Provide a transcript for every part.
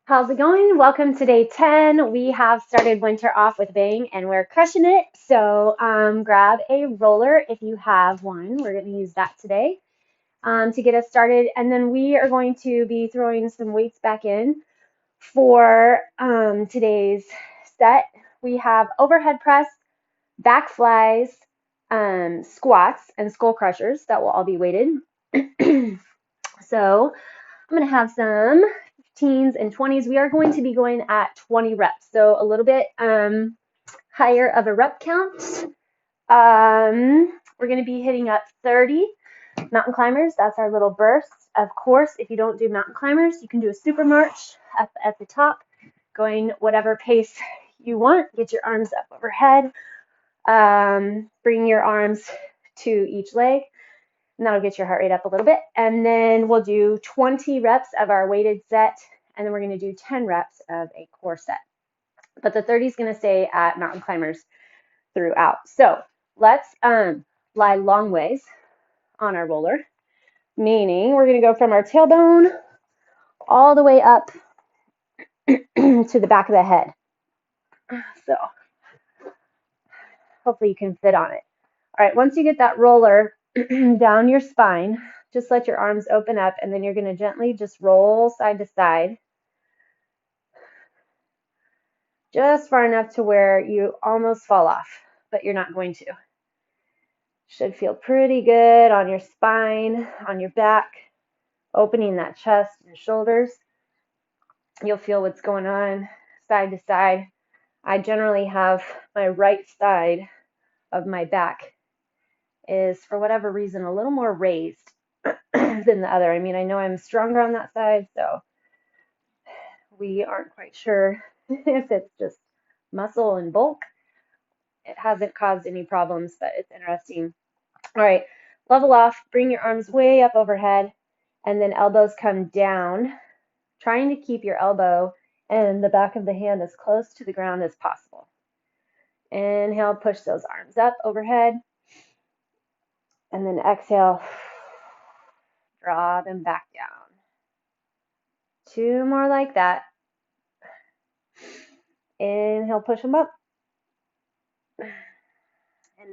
How's it going? Welcome to day 10. We have started winter off with a bang and we're crushing it. So grab a roller if you have one. We're going to use that today to get us started. And then we are going to be throwing some weights back in for today's set. We have overhead press, back flies, squats, and skull crushers that will all be weighted. So I'm going to have some teens and 20s. We are going to be going at 20 reps, so a little bit higher of a rep count. We're going to be hitting up 30 mountain climbers. That's our little burst. Of course, if you don't do mountain climbers, you can do a super march up at the top, going whatever pace you want. Get your arms up overhead. Bring your arms to each leg. And that'll get your heart rate up a little bit. And then we'll do 20 reps of our weighted set, and then we're going to do 10 reps of a core set. But the 30 is going to stay at mountain climbers throughout. So let's lie long ways on our roller, meaning we're going to go from our tailbone all the way up to the back of the head. So hopefully you can fit on it. All right, once you get that roller down your spine, just let your arms open up, and then you're going to gently just roll side to side, just far enough to where you almost fall off, but you're not going to. Should feel pretty good on your spine, on your back, opening that chest and shoulders. You'll feel what's going on side to side. I generally have my right side of my back is, for whatever reason, a little more raised than the other. I mean, I know I'm stronger on that side, so we aren't quite sure if it's just muscle and bulk. It hasn't caused any problems, but it's interesting. All right, level off, bring your arms way up overhead, and then elbows come down, trying to keep your elbow and the back of the hand as close to the ground as possible. Inhale, push those arms up overhead, and then exhale, draw them back down. 2 more like that. Inhale, push them up, and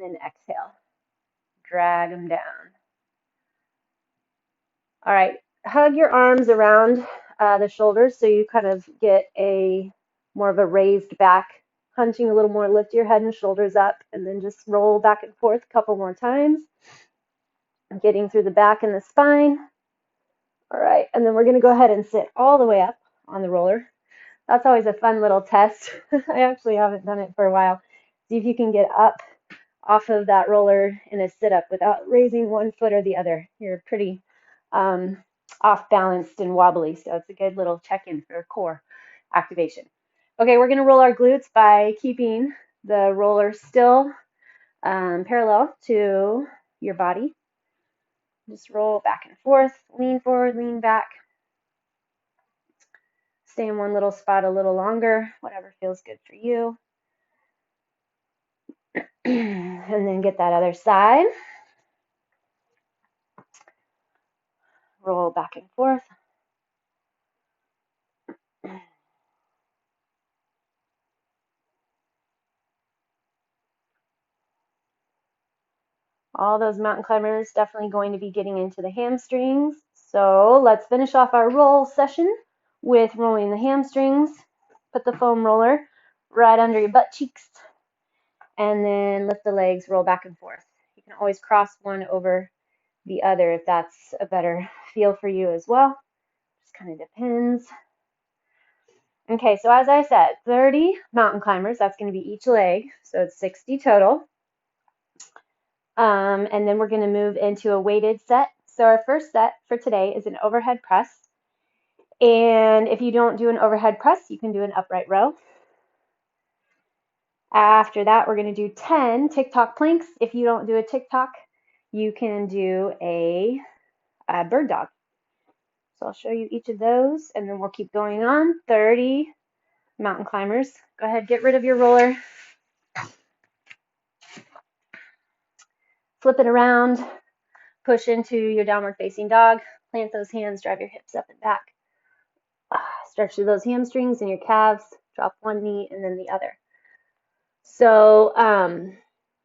then exhale, drag them down. All right, hug your arms around the shoulders so you kind of get a more of a raised back, hunching a little more. Lift your head and shoulders up, and then just roll back and forth a couple more times, getting through the back and the spine. All right, and then we're going to go ahead and sit all the way up on the roller. That's always a fun little test. I actually haven't done it for a while. See if you can get up off of that roller in a sit-up without raising one foot or the other. You're pretty off balanced and wobbly, so it's a good little check-in for core activation. Okay, we're going to roll our glutes by keeping the roller still parallel to your body. Just roll back and forth, lean forward, lean back. Stay in one little spot a little longer, whatever feels good for you. And then get that other side. Roll back and forth. All those mountain climbers definitely going to be getting into the hamstrings. So let's finish off our roll session with rolling the hamstrings. Put the foam roller right under your butt cheeks, and then lift the legs, roll back and forth. You can always cross one over the other if that's a better feel for you as well. Just kind of depends. Okay, so as I said, 30 mountain climbers. That's going to be each leg, so it's 60 total. And then we're going to move into a weighted set. So our first set for today is an overhead press. And if you don't do an overhead press, you can do an upright row. After that, we're going to do 10 Ticktock planks. If you don't do a Ticktock, you can do a bird dog. So I'll show you each of those, and then we'll keep going on. 30 mountain climbers. Go ahead, get rid of your roller. Flip it around. Push into your downward facing dog. Plant those hands, drive your hips up and back. Stretch through those hamstrings and your calves. Drop one knee and then the other. So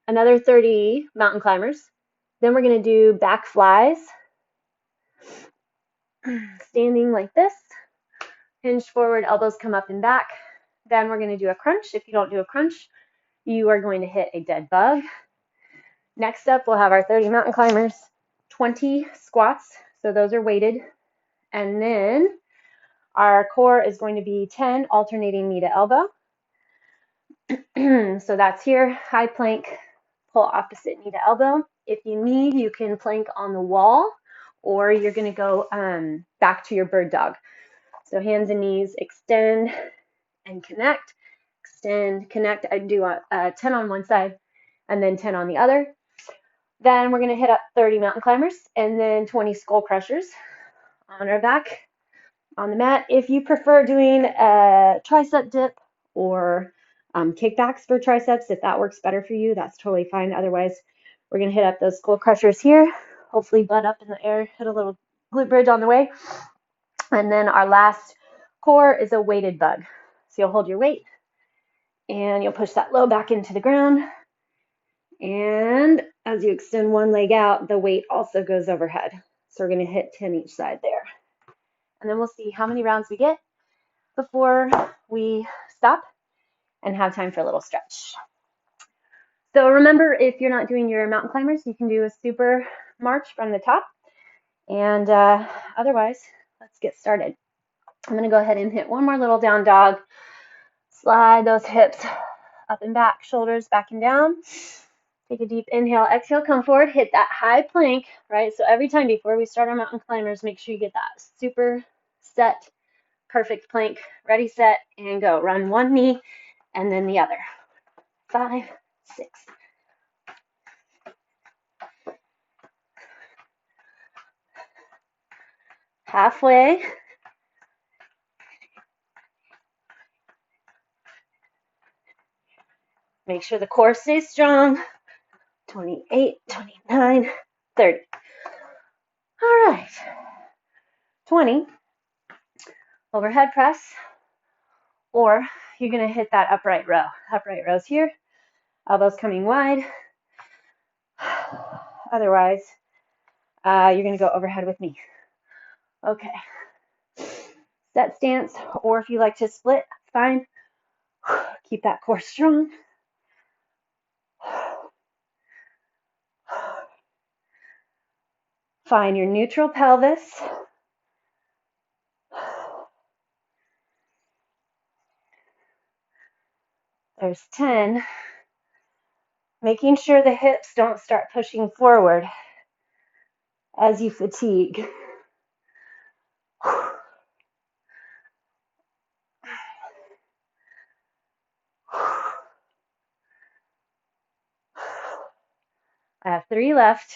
another 30 mountain climbers. Then we're going to do back flies. Standing like this. Hinge forward, elbows come up and back. Then we're going to do a crunch. If you don't do a crunch, you are going to hit a dead bug. Next up, we'll have our 30 mountain climbers, 20 squats. So those are weighted. And then our core is going to be 10 alternating knee to elbow. So that's here, high plank, pull opposite knee to elbow. If you need, you can plank on the wall, or you're going to go back to your bird dog. So hands and knees, extend and connect, extend, connect. I do a 10 on one side and then 10 on the other. Then we're going to hit up 30 mountain climbers and then 20 skull crushers on our back on the mat. If you prefer doing a tricep dip or kickbacks for triceps, if that works better for you, that's totally fine. Otherwise, we're going to hit up those skull crushers here. Hopefully butt up in the air, hit a little glute bridge on the way. And then our last core is a weighted bug. So you'll hold your weight and you'll push that low back into the ground. And as you extend one leg out, the weight also goes overhead. So we're going to hit 10 each side there. And then we'll see how many rounds we get before we stop and have time for a little stretch. So remember, if you're not doing your mountain climbers, you can do a super march from the top. And otherwise, let's get started. I'm going to go ahead and hit one more little down dog. Slide those hips up and back, shoulders back and down. Take a deep inhale, exhale, come forward, hit that high plank, right? So every time before we start our mountain climbers, make sure you get that super set, perfect plank. Ready, set, and go. Run one knee and then the other. 5, 6. Halfway. Make sure the core stays strong. 28, 29, 30. All right. 20. Overhead press. Or you're going to hit that upright row. Upright rows here. Elbows coming wide. Otherwise, you're going to go overhead with me. Okay. Set stance, or if you like to split, fine. Keep that core strong. Find your neutral pelvis. There's 10. Making sure the hips don't start pushing forward as you fatigue. I have 3 left.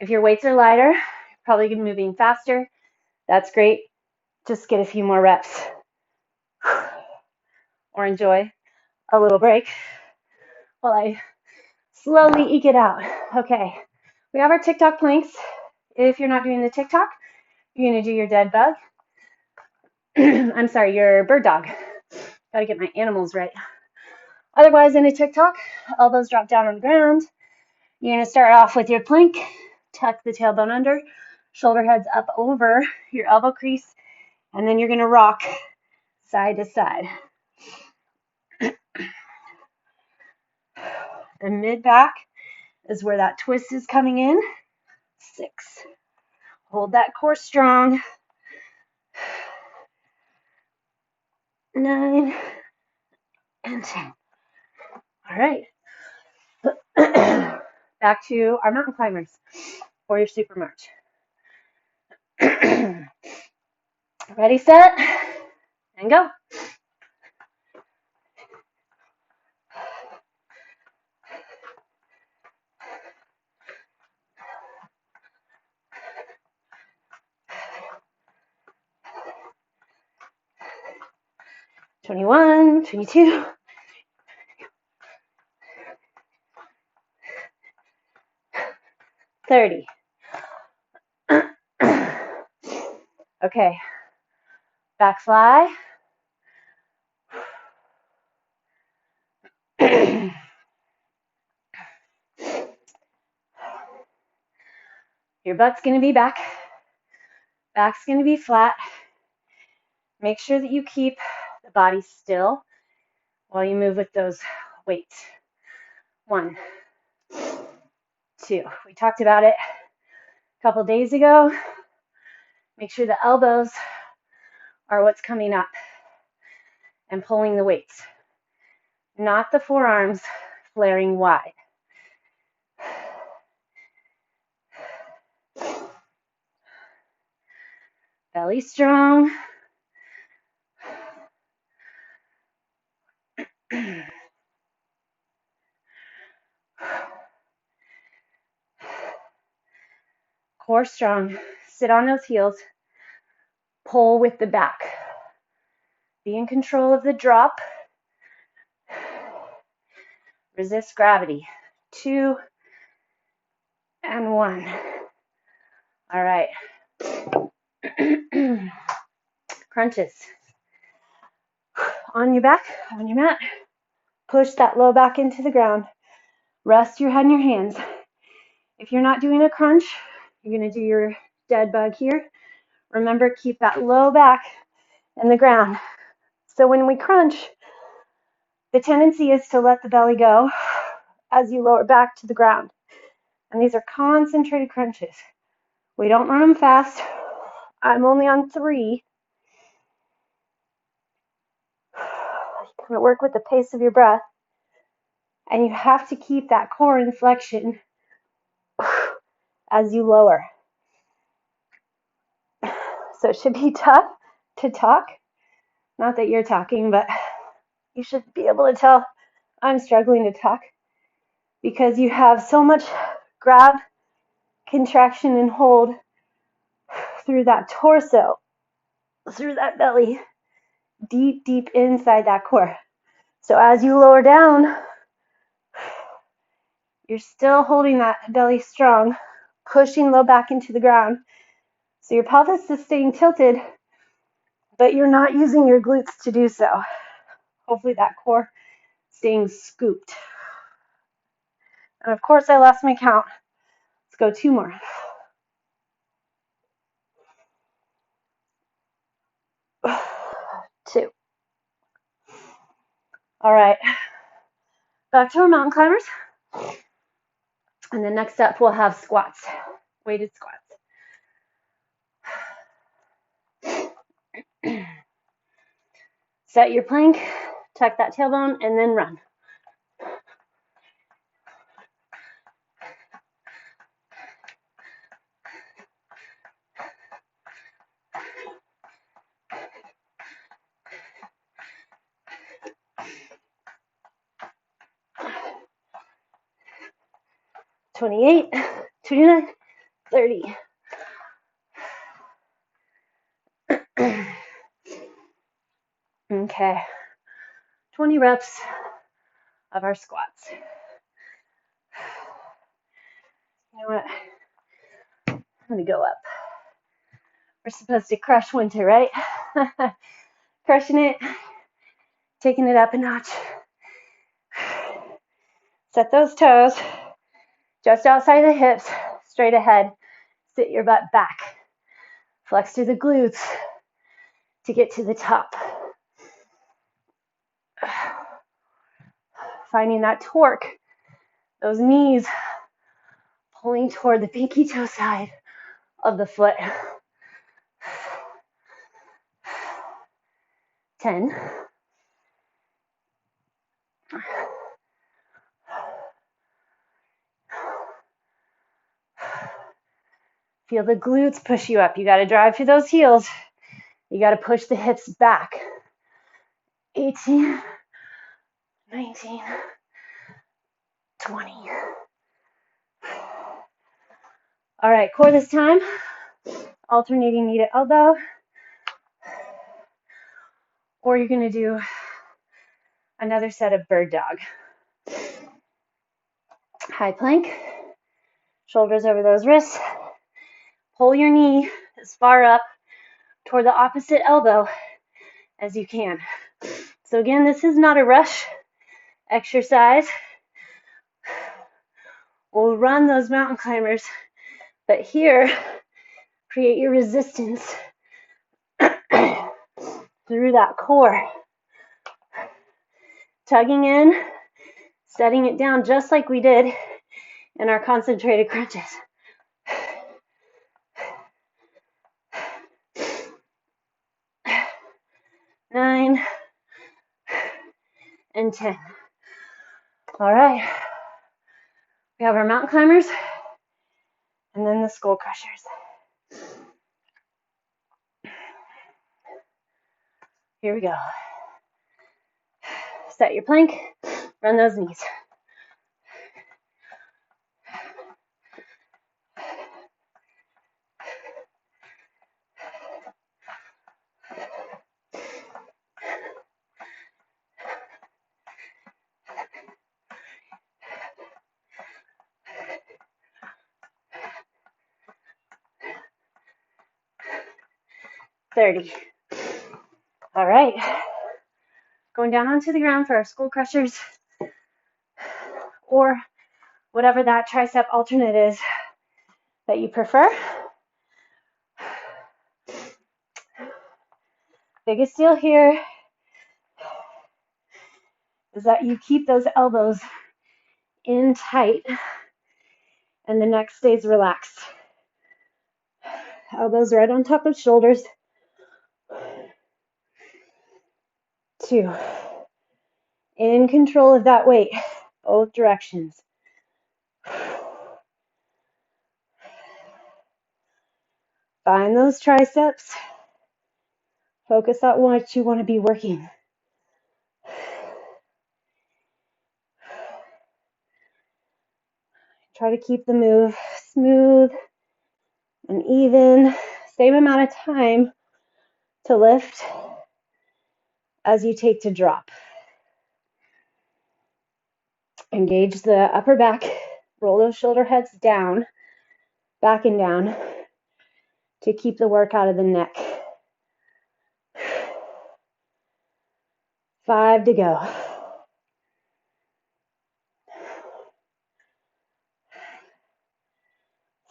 If your weights are lighter, you're probably going to be moving faster. That's great. Just get a few more reps. Or enjoy a little break while I slowly eke it out. Okay, we have our TikTok planks. If you're not doing the TikTok, you're going to do your dead bug. I'm sorry, your bird dog. Got to get my animals right. Otherwise, in a TikTok, elbows drop down on the ground. You're going to start off with your plank. Tuck the tailbone under. Shoulder heads up over your elbow crease. And then you're going to rock side to side. The mid back is where that twist is coming in. 6. Hold that core strong. 9 and 10. All right. Back to our mountain climbers or your super march. Ready, set, and go. Twenty-one, 22. 30. Okay, back fly. Your butt's going to be back. Back's going to be flat. Make sure that you keep the body still while you move with those weights. 1, 2. We talked about it a couple days ago. Make sure the elbows are what's coming up and pulling the weights, not the forearms flaring wide. Belly strong. Core strong. Sit on those heels. Pull with the back. Be in control of the drop. Resist gravity. 2 and 1. All right. Crunches. On your back, on your mat. Push that low back into the ground. Rest your head in your hands. If you're not doing a crunch, you're going to do your dead bug here. Remember, keep that low back in the ground. So when we crunch, the tendency is to let the belly go as you lower back to the ground. And these are concentrated crunches. We don't run them fast. I'm only on 3. You kind of work with the pace of your breath. And you have to keep that core inflection as you lower. So it should be tough to talk. Not that you're talking, but you should be able to tell I'm struggling to talk because you have so much grab, contraction, and hold through that torso, through that belly, deep, deep inside that core. So as you lower down, you're still holding that belly strong, pushing low back into the ground. So your pelvis is staying tilted, but you're not using your glutes to do so. Hopefully that core staying scooped. And of course I lost my count. Let's go 2 more. Two. All right. Back to our mountain climbers. And then next up we'll have squats, weighted squats. Set your plank, tuck that tailbone, and then run. $28, $29, $30. Okay, 20 reps of our squats. You know what? I'm gonna go up. We're supposed to crush winter, right? Crushing it, taking it up a notch. Set those toes just outside the hips, straight ahead. Sit your butt back. Flex through the glutes to get to the top. Finding that torque, those knees pulling toward the pinky toe side of the foot. 10. Feel the glutes push you up. You got to drive through those heels. You got to push the hips back. 18, 19, 20. All right, core this time. Alternating knee to elbow. Or you're going to do another set of bird dog. High plank. Shoulders over those wrists. Pull your knee as far up toward the opposite elbow as you can. So again, this is not a rush exercise. We'll run those mountain climbers, but here, create your resistance through that core. Tugging in, setting it down just like we did in our concentrated crunches. 9 and 10. All right. We have our mountain climbers and then the skull crushers. Here we go. Set your plank, run those knees. All right. Going down onto the ground for our skull crushers or whatever that tricep alternate is that you prefer. Biggest deal here is that you keep those elbows in tight and the neck stays relaxed. Elbows right on top of shoulders. 2. In control of that weight, both directions. Find those triceps. Focus on what you want to be working. Try to keep the move smooth and even. Same amount of time to lift as you take to drop. Engage the upper back. Roll those shoulder heads down, back and down, to keep the work out of the neck. 5 to go.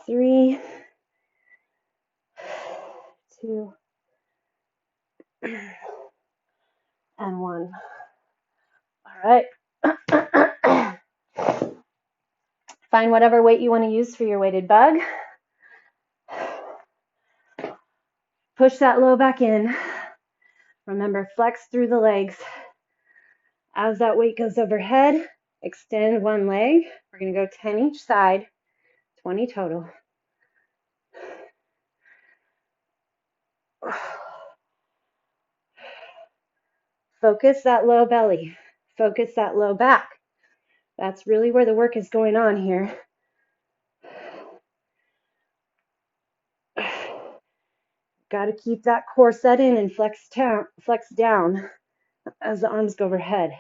3, 2, and 1. All right. Find whatever weight you want to use for your weighted bug. Push that low back in. Remember, flex through the legs. As that weight goes overhead, extend one leg. We're going to go 10 each side, 20 total. Focus that low belly. Focus that low back. That's really where the work is going on here. Got to keep that core set in and flex down as the arms go overhead.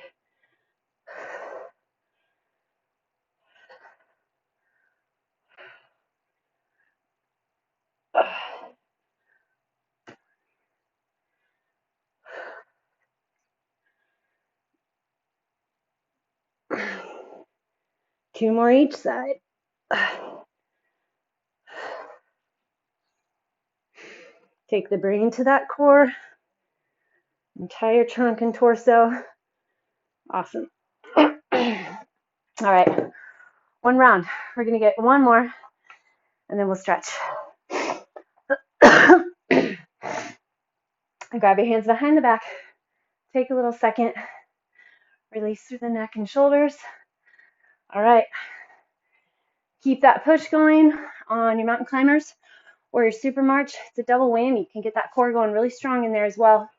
Two more each side. Take the brain to that core, entire trunk and torso. Awesome. All right, one round. We're gonna get one more and then we'll stretch. Grab your hands behind the back. Take a little second. Release through the neck and shoulders. All right. Keep that push going on your mountain climbers or your super march. It's a double whammy. You can get that core going really strong in there as well.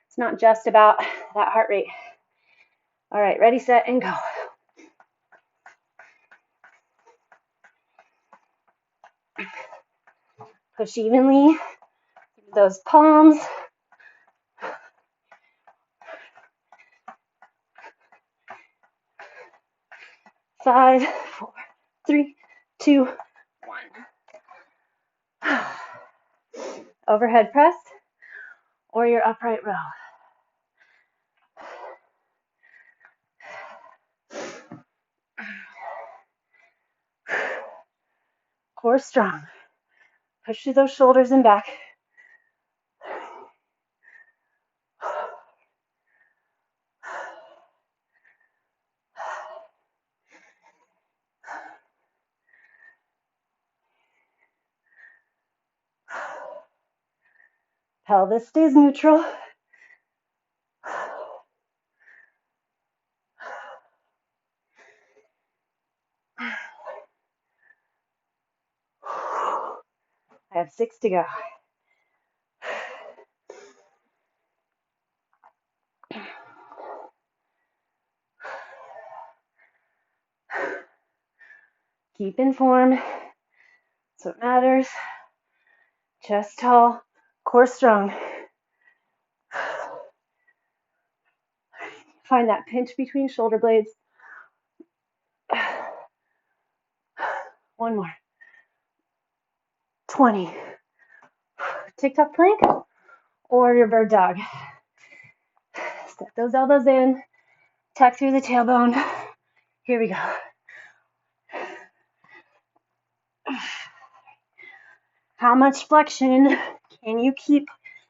It's not just about that heart rate. All right, ready, set, and go. Push evenly through those palms. Five, 4, 3, 2, 1. Overhead press or your upright row. Core strong. Push through those shoulders and back. Pelvis stays neutral. I have 6 to go. Keep in form. That's what matters. Chest tall, core strong. Find that pinch between shoulder blades. One more. 20. Ticktock plank or your bird dog. Step those elbows in. Tuck through the tailbone. Here we go. How much flexion can you keep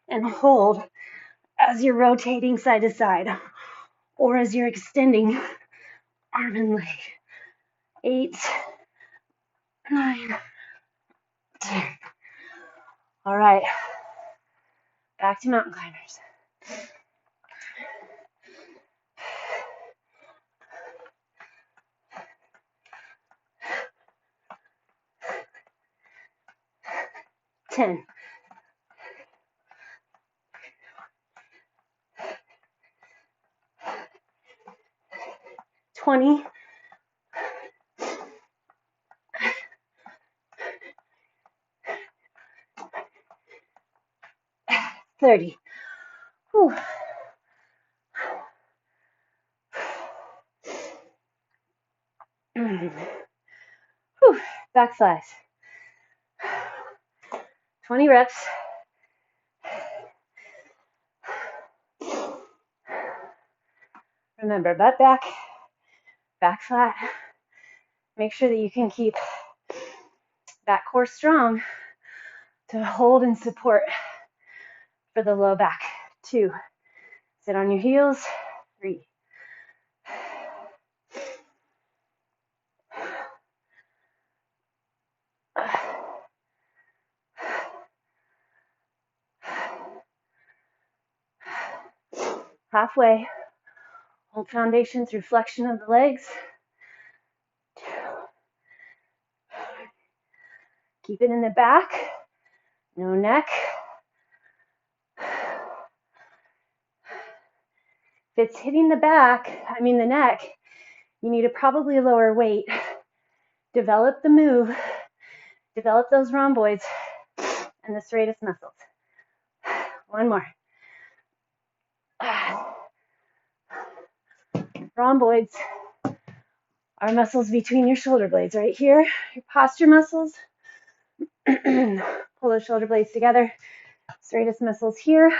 and hold as you're rotating side to side or as you're extending arm and leg? 8, 9, 10. All right, back to mountain climbers. Ten. 20. 30. Whew. Whew. Back flies. 20 reps. Remember, butt back, back flat. Make sure that you can keep that core strong to hold and support for the low back. 2. Sit on your heels. 3. 1/2. Hold foundation through flexion of the legs. 2. Keep it in the back. No neck. If it's hitting the the neck, you need to probably lower weight. Develop the move. Develop those rhomboids and the serratus muscles. 1 more. Rhomboids are muscles between your shoulder blades right here. Your posture muscles. Pull those shoulder blades together. Serratus muscles here.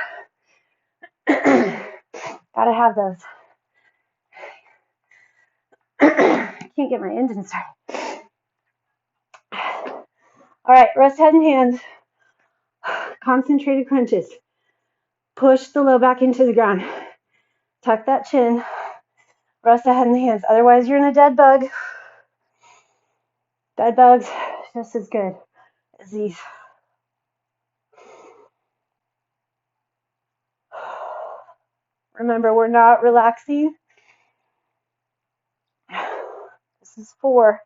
Gotta have those. Can't get my engine started. All right, rest head and hands. Concentrated crunches. Push the low back into the ground. Tuck that chin. Rest the head and the hands. Otherwise, you're in a dead bug. Dead bugs, just as good as these. Remember, we're not relaxing. This is 4.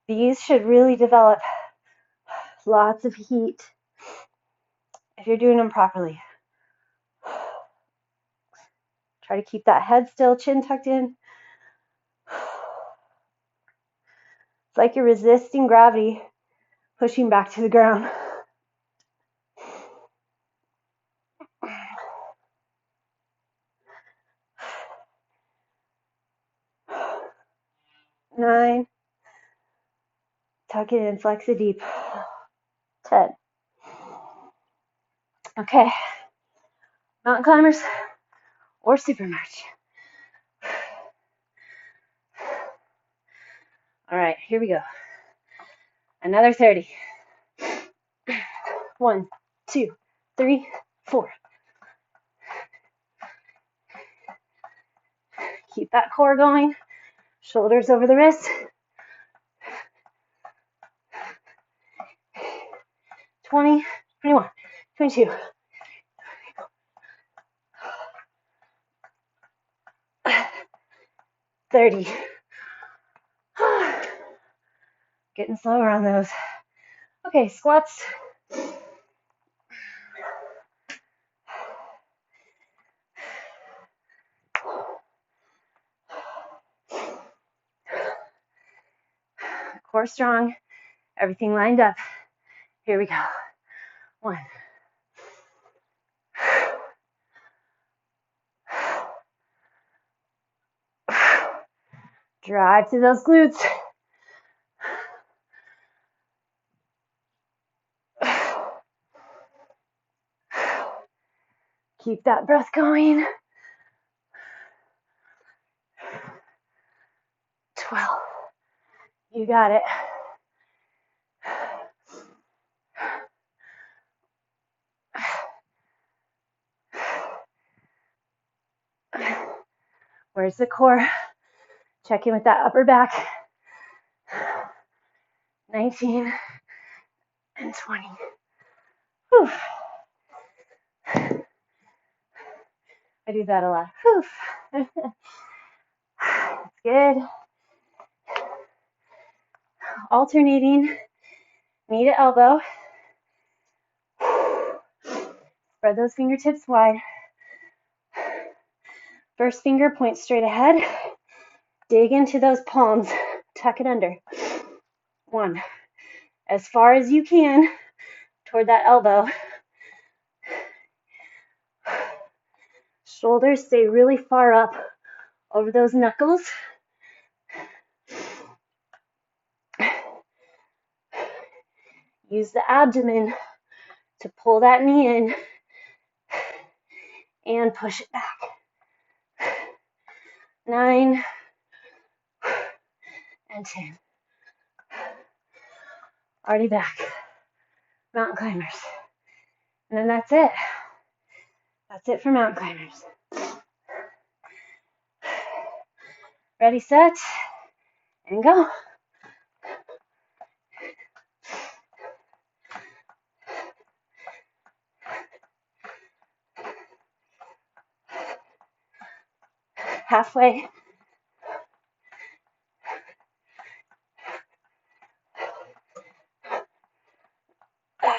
These should really develop lots of heat if you're doing them properly. Try to keep that head still, chin tucked in. It's like you're resisting gravity, pushing back to the ground. 9. Tuck it in, flex it deep. 10. Okay, mountain climbers or super march. All right, here we go. Another 30. 1, 2, 3, 4. Keep that core going. Shoulders over the wrists. 20, 21, 22. 30. Getting slower on those. Okay, squats. Core strong. Everything lined up. Here we go. 1. Drive to those glutes. Keep that breath going. 12. You got it. Where's the core? Check in with that upper back. 19 and 20. Whew. I do that a lot. Whew. It's good. Alternating knee to elbow. Spread those fingertips wide. First finger points straight ahead. Dig into those palms. Tuck it under. 1. As far as you can toward that elbow. Shoulders stay really far up over those knuckles. Use the abdomen to pull that knee in and push it back. 9 and 10. Already back. Mountain climbers. And then that's it. That's it for mountain climbers. Ready, set, and go. Halfway. Uh,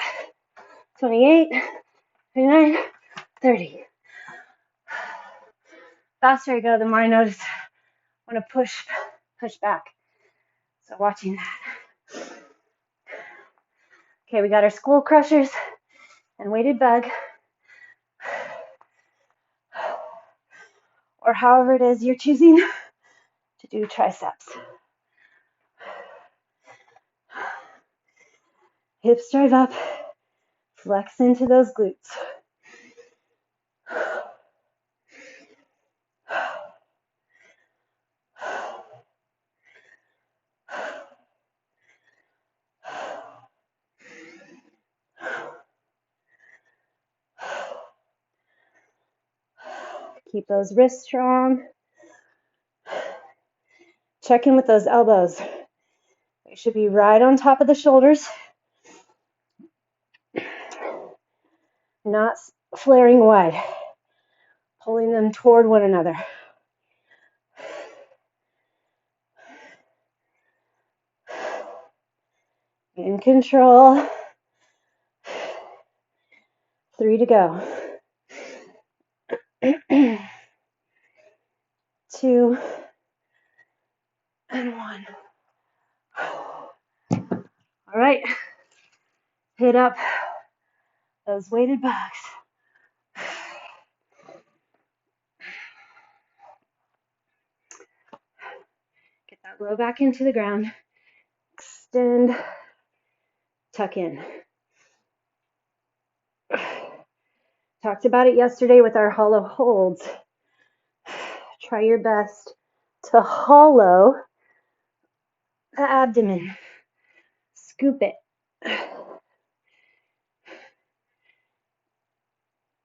28, 29, 30. Faster I go, the more I notice I want to push back. So watching that. Okay, we got our school crushers and weighted bug. Or however it is you're choosing to do triceps. Hips drive up, flex into those glutes. Keep those wrists strong. Check in with those elbows. They should be right on top of the shoulders. Not flaring wide. Pulling them toward one another. In control. 3 to go. 2 and 1. All right. Hit up those weighted bugs. Get that low back into the ground. Extend. Tuck in. Talked about it yesterday with our hollow holds. Try your best to hollow the abdomen. Scoop it.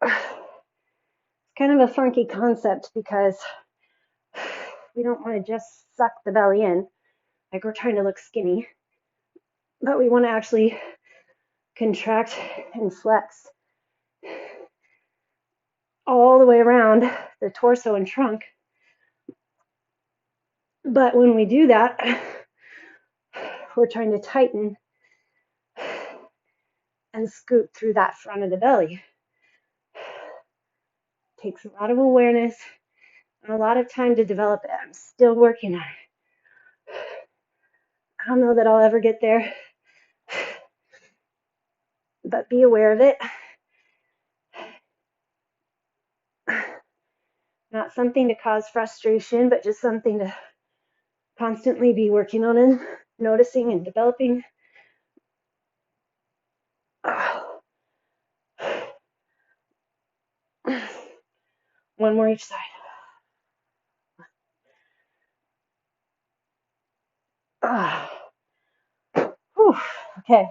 It's kind of a funky concept because we don't want to just suck the belly in, like we're trying to look skinny, but we want to actually contract and flex all the way around the torso and trunk. But when we do that, we're trying to tighten and scoop through that front of the belly. Takes a lot of awareness and a lot of time to develop it. I'm still working on it. I don't know that I'll ever get there, but be aware of it. Not something to cause frustration, but just something to constantly be working on and noticing and developing. One more each side. Okay.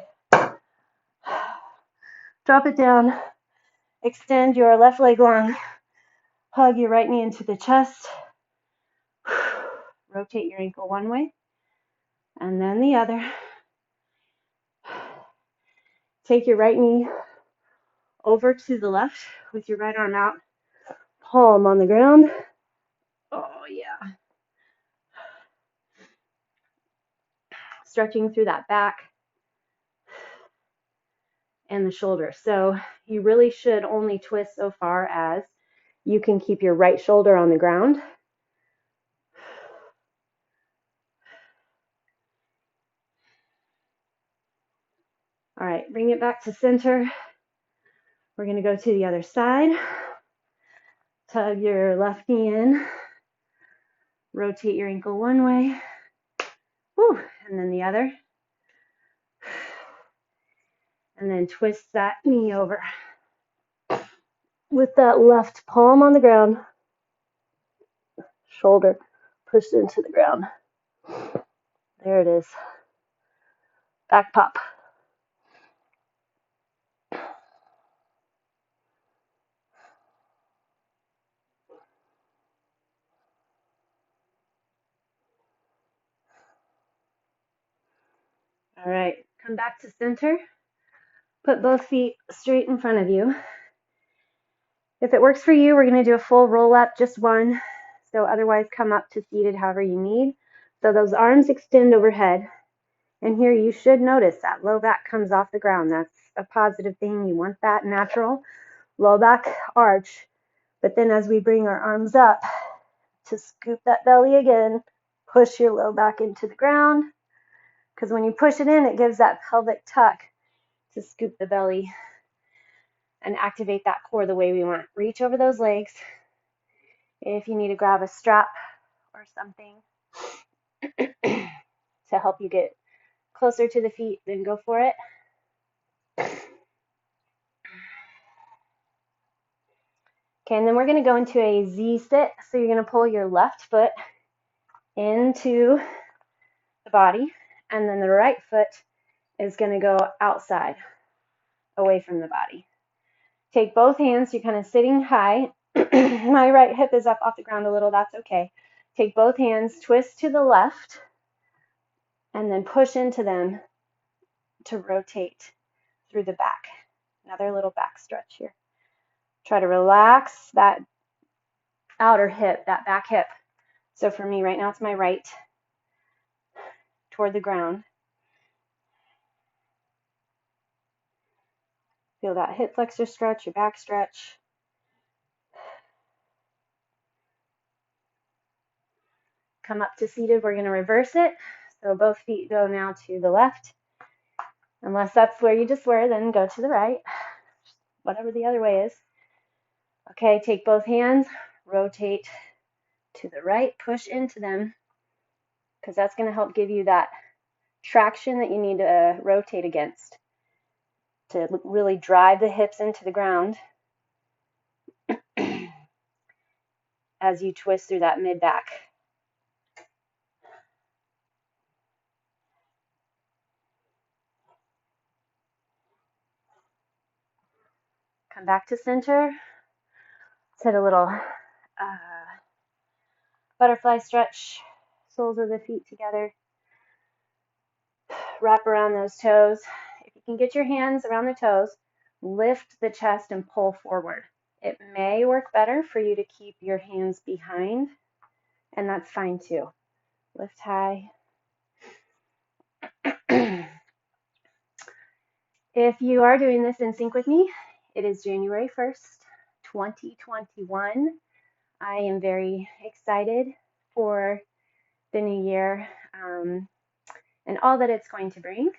Drop it down. Extend your left leg long. Hug your right knee into the chest. Rotate your ankle one way and then the other. Take your right knee over to the left with your right arm out. Palm on the ground. Oh, yeah. Stretching through that back and the shoulder. So you really should only twist so far as you can keep your right shoulder on the ground. All right, bring it back to center. We're going to go to the other side. Tug your left knee in. Rotate your ankle one way. Whew, and then the other. And then twist that knee over. With that left palm on the ground. Shoulder pushed into the ground. There it is. Back pop. All right, come back to center. Put both feet straight in front of you. If it works for you, we're going to do a full roll up, just one. So otherwise, come up to seated however you need. So those arms extend overhead. And here you should notice that low back comes off the ground. That's a positive thing. You want that natural low back arch. But then as we bring our arms up to scoop that belly again, push your low back into the ground. Because when you push it in, it gives that pelvic tuck to scoop the belly and activate that core the way we want. Reach over those legs. If you need to grab a strap or something to help you get closer to the feet, then go for it. Okay, and then we're going to go into a Z sit. So you're going to pull your left foot into the body, and then the right foot is going to go outside, away from the body. Take both hands. You're kind of sitting high. My right hip is up off the ground a little. That's okay. Take both hands, twist to the left, and then push into them to rotate through the back. Another little back stretch here. Try to relax that outer hip, that back hip. So for me right now, it's my right toward the ground. Feel that hip flexor stretch, your back stretch. Come up to seated. We're going to reverse it. So both feet go now to the left. Unless that's where you just were, then go to the right. Whatever the other way is. Okay, take both hands, rotate to the right, push into them, because that's going to help give you that traction that you need to rotate against to really drive the hips into the ground. as you twist through that mid back. Come back to center. Let's hit a little butterfly stretch, soles of the feet together. Wrap around those toes. If you can get your hands around the toes, lift the chest and pull forward. It may work better for you to keep your hands behind, and that's fine too. Lift high. If you are doing this in sync with me, it is January 1st, 2021. I am very excited for the new year and all that it's going to bring.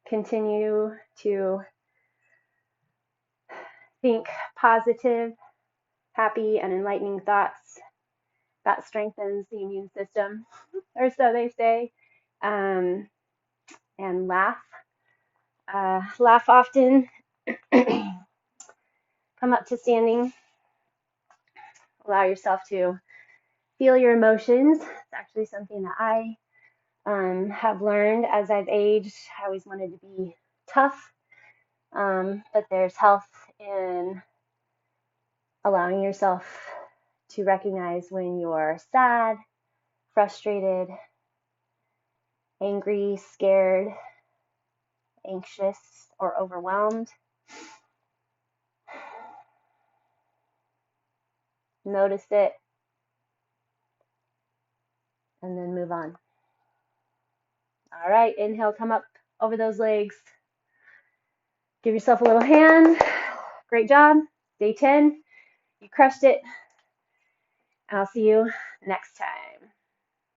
Continue to think positive, happy, and enlightening thoughts. That strengthens the immune system, or so they say. And laugh. Laugh often. Come up to standing. Allow yourself to feel your emotions. It's actually something that I have learned as I've aged. I always wanted to be tough, but there's health in allowing yourself to recognize when you're sad, frustrated, angry, scared, anxious, or overwhelmed. Notice it, and then move on. All right, inhale, come up over those legs. Give yourself a little hand. Great job. Day 10, you crushed it. I'll see you next time.